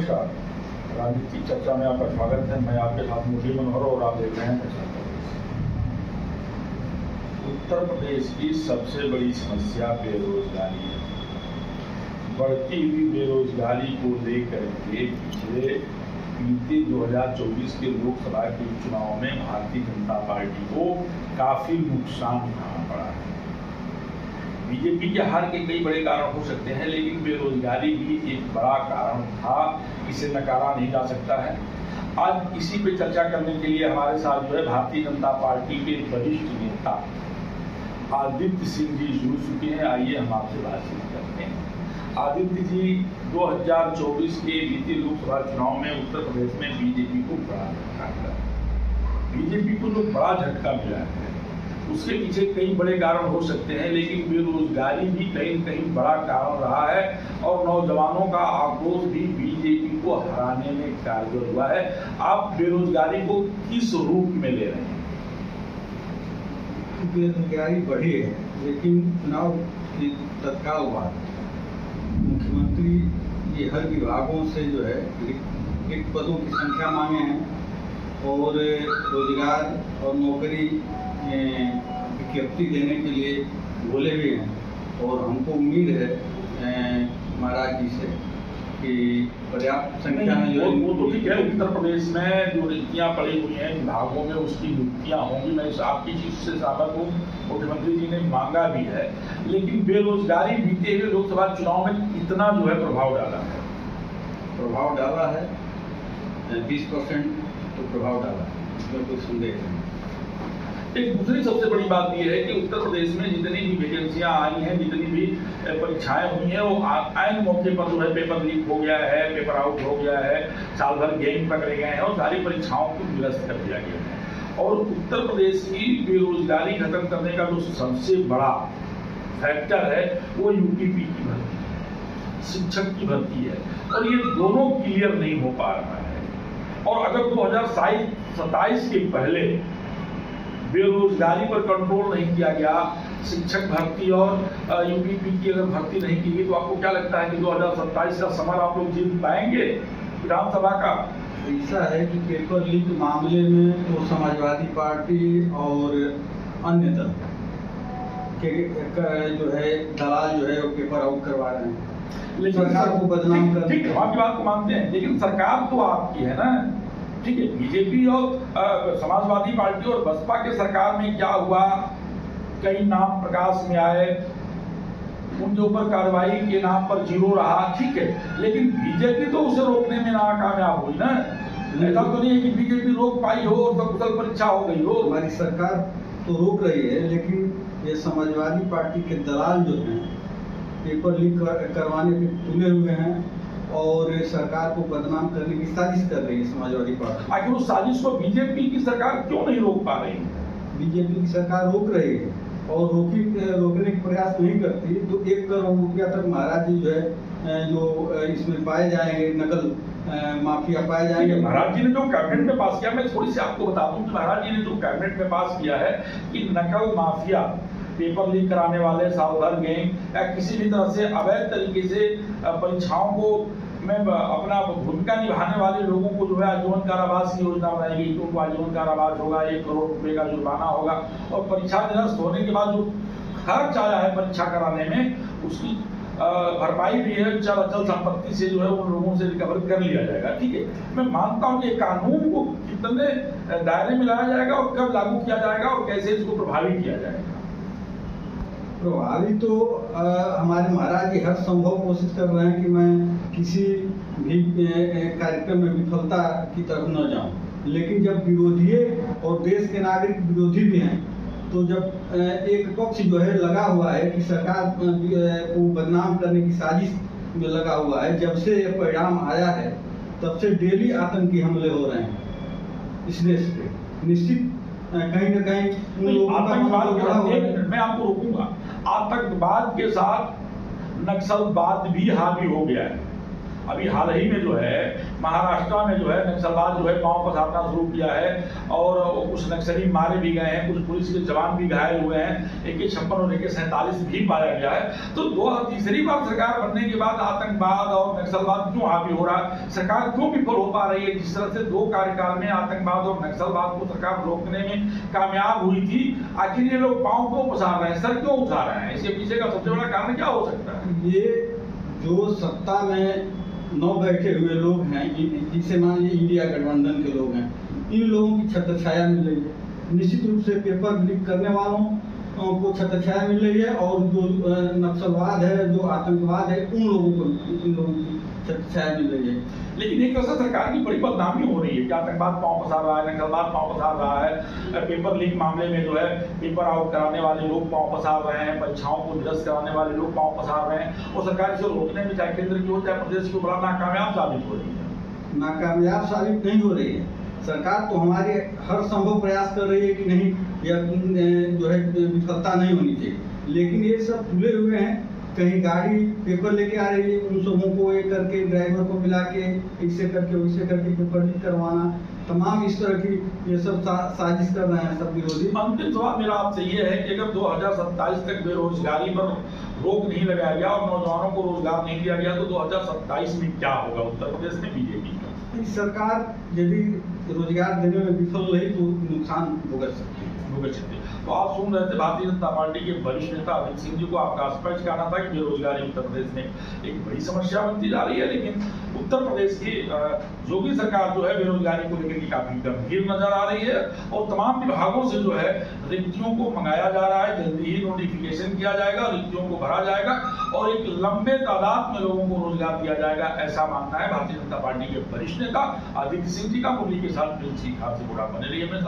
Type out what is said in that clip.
नमस्कार। राजनीतिक चर्चा में आपका स्वागत है। मैं आपके साथ मुरली मनोहर और आप देख रहे हैं चर्चा। उत्तर प्रदेश की सबसे बड़ी समस्या बेरोजगारी है। बढ़ती हुई बेरोजगारी को लेकर के पिछले बीते 2024 के लोकसभा के चुनाव में भारतीय जनता पार्टी को काफी नुकसान उठाना पड़ा है। बीजेपी के हार के कई बड़े कारण हो सकते हैं, लेकिन बेरोजगारी भी एक बड़ा कारण था, इसे नकारा नहीं जा सकता है। आज इसी पे चर्चा करने के लिए हमारे साथ जो है भारतीय जनता पार्टी के वरिष्ठ नेता आदित्य सिंह जी जुड़ चुके हैं। आइए हम आपसे बातचीत करते हैं। आदित्य जी, 2024 के बीते लोकसभा चुनाव में उत्तर प्रदेश में बीजेपी को बड़ा झटका मिला। बीजेपी को जो बड़ा झटका मिला है उसके पीछे कई बड़े कारण हो सकते हैं, लेकिन बेरोजगारी भी कहीं न कहीं बड़ा कारण रहा है और नौजवानों का आक्रोश भी बीजेपी को हराने में कारगर हुआ है। आप बेरोजगारी को किस रूप में ले रहे हैं? बेरोजगारी बढ़ी है, लेकिन चुनाव की तत्काल बाद मुख्यमंत्री ये हर विभागों से जो है रिक्त पदों की संख्या मांगे हैं और रोजगार और नौकरी विज्ञप्ति देने के लिए बोले भी हैं। और हमको उम्मीद है महाराज जी से कि पर्याप्त संख्या में जो वो तो ठीक है, उत्तर प्रदेश में जो रिक्तियां पड़ी हुई हैं विभागों में उसकी नियुक्तियां होंगी। मैं आपकी चीज से सहमत हूँ, मुख्यमंत्री जी ने मांगा भी है, लेकिन बेरोजगारी बीते हुए लोकसभा चुनाव में कितना जो है प्रभाव डाला है? 20% तो प्रभाव डाला है, इसमें कोई संदेह नहीं। एक दूसरी सबसे बड़ी बात यह है कि उत्तर प्रदेश में जितनी भी वैकेंसियां आई हैं, जितनी भी परीक्षाएं हुई हैं, वो आइन मौके पर जो है पेपर लीक हो गया है, पेपर आउट हो गया है, साल भर गेम पकड़े गए हैं और सारी परीक्षाओं को निरस्त कर दिया गया है। और उत्तर प्रदेश की बेरोजगारी खत्म करने का जो सबसे बड़ा फैक्टर है वो यूपीपी की भर्ती है, शिक्षक की भर्ती है, और ये दोनों क्लियर नहीं हो पा रहा है। और अगर 2027 के पहले बेरोजगारी पर कंट्रोल नहीं किया गया, शिक्षक भर्ती और यूपीपी की अगर भर्ती नहीं की गई, तो आपको क्या लगता है कि 2027 का समर आप लोग जीत पाएंगे विधानसभा का? ऐसा है कि पेपर लीक मामले में तो समाजवादी पार्टी और अन्य दल के जो है दलाल जो है वो पेपर आउट करवा रहे हैं, लेकिन सरकार को बदनाम कर। ठीक है, आपकी बात को मानते हैं, लेकिन सरकार तो आपकी है ना। ठीक है, बीजेपी और समाजवादी पार्टी और बसपा के सरकार में क्या हुआ, कई नाम प्रकाश में आए, उनके ऊपर कार्रवाई के नाम पर जीरो रहा, ठीक है, लेकिन बीजेपी तो उसे रोकने में नाकामयाब हुई ना। ऐसा तो नहीं है कि बीजेपी रोक पाई हो और कुशल परीक्षा हो गई हो। हमारी सरकार तो रोक रही है, लेकिन ये समाजवादी पार्टी के दलाल जो हैं पेपर लीक करवाने पे तुले हुए हैं और सरकार को बदनाम करने की साजिश कर रही है समाजवादी पार्टी। आखिर उस साजिश को बीजेपी की सरकार क्यों नहीं रोक पा रही? बीजेपी की सरकार रोक रही है और रोकने का प्रयास नहीं करती तो 1 करोड़ रुपया तक महाराज जी जो है जो इसमें पाए जाएंगे, नकल माफिया पाए जाएंगे। महाराज जी ने जो कैबिनेट में पास किया, मैं थोड़ी सी आपको बता दूं कि महाराज जी ने जो कैबिनेट में पास किया है कि नकल माफिया, पेपर लीक कराने वाले, साल भर गैंग या किसी भी तरह से अवैध तरीके से परीक्षाओं को में अपना भूमिका निभाने वाले लोगों को जो है आजीवन कारावास की योजना बनाई गई। तो उनको आजीवन कारावास होगा, 1 करोड़ रुपए का जुर्माना होगा और परीक्षा निरस्त होने के बाद जो खर्च आया है परीक्षा कराने में उसकी भरपाई भी है, अचल संपत्ति से जो है उन लोगों से रिकवर कर लिया जाएगा। ठीक है, मैं मानता हूँ कि कानून को कितने दायरे में लाया जाएगा और कब लागू किया जाएगा और कैसे इसको प्रभावी किया जाएगा। प्रभावी तो हमारे महाराज जी हर संभव कोशिश कर रहे हैं कि मैं किसी भी कार्यक्रम में विफलता की तरफ न जाऊं, लेकिन जब विरोधी और देश के नागरिक विरोधी भी हैं तो जब एक पक्ष जो है लगा हुआ है कि सरकार को बदनाम करने की साजिश में लगा हुआ है, जब से ये परिणाम आया है तब से डेली आतंकी हमले हो रहे हैं इस देश पे। निश्चित कहीं न कहीं आतंकवाद, मैं आपको रोकूंगा, आतंकवाद के साथ नक्सलवाद भी हावी हो गया है अभी हाल ही में जो है महाराष्ट्र में जो है नक्सलवाद जो है पांव पसारना शुरू किया है और कुछ नक्सली मारे भी गए हैं, कुछ पुलिस के जवान भी घायल हुए हैं, AK-56 और AK-47 भी पाया गया है। तो तीसरी बार सरकार बनने के बाद आतंकवाद और नक्सलवाद क्यों हावी हो रहा है, सरकार क्यों विफल हो पा रही है? जिस तरह से 2 कार्यकाल में आतंकवाद और नक्सलवाद को सरकार रोकने में कामयाब हुई थी, आखिर ये लोग पांव क्यों पसार रहे हैं, सर क्यों उठा रहे हैं? इसके पीछे का सबसे बड़ा कारण क्या हो सकता है? ये जो सत्ता में न बैठे हुए लोग हैं, जिसे मान लीजिए इंडिया गठबंधन के लोग हैं, इन लोगों की छत्रछाया मिल रही है। निश्चित रूप से पेपर लीक करने वालों को छत्रछाया मिल रही है और जो नक्सलवाद है, जो आतंकवाद है, उन लोगों को इन लोगों की छत्रछाया मिल रही है। लेकिन एक तरह से सरकार की बड़ी बदनामी हो रही है कि आतंकवाद पांव पसार रहा है, नक्सलवाद पांव पसार रहा है, पेपर लीक मामले में जो है पेपर आउट कराने वाले लोग पांव पसार रहे हैं, परीक्षाओं को निरस्त कराने वाले लोग पांव पसार रहे हैं, और सरकार इसे रोकने में चाहे केंद्र की हो चाहे प्रदेश की बड़ा नाकामयाब साबित हो रही है। नाकामयाब साबित नहीं हो रही है। सरकार तो हमारे हर संभव प्रयास कर रही है कि नहीं, यह जो है विफलता नहीं होनी चाहिए, लेकिन ये सब खुले हुए हैं। कहीं गाड़ी पेपर लेके आ रही है, उन सबों को एक करके ड्राइवर को मिला के ऐसे करके वैसे करके पेपर लीक करवाना, तमाम इस तरह की ये सब साजिश कर रहे हैं सब विरोधी। अंतिम सवाल मेरा आपसे ये है कि अगर 2027 तक बेरोजगारी पर रोक नहीं लगाया गया और नौजवानों को रोजगार नहीं दिया गया, तो 2027 में क्या होगा उत्तर प्रदेश में बीजेपी का? सरकार यदि रोजगार देने में विफल रही तो नुकसान भुगत सकती है। तो आप सुन रहे थे भारतीय जनता पार्टी के वरिष्ठ नेता अमित सिंह जी को। आपका स्पष्ट कहना था कि बेरोजगारी उत्तर प्रदेश में एक बड़ी समस्या बनती जा रही है, लेकिन उत्तर प्रदेश की योगी सरकार जो है बेरोजगारी को लेकर काफी गंभीर नजर आ रही है और तमाम विभागों से जो है रिक्तियों को मंगाया जा रहा है। जल्दी ही नोटिफिकेशन किया जाएगा, रिक्तियों को भरा जाएगा और एक लंबे तादाद में लोगों को रोजगार दिया जाएगा, ऐसा मानना है भारतीय जनता पार्टी के वरिष्ठ नेता आदित्य सिंह जी का। मुरली के साथ प्रिंस सिंह खान से बने रही है। मैं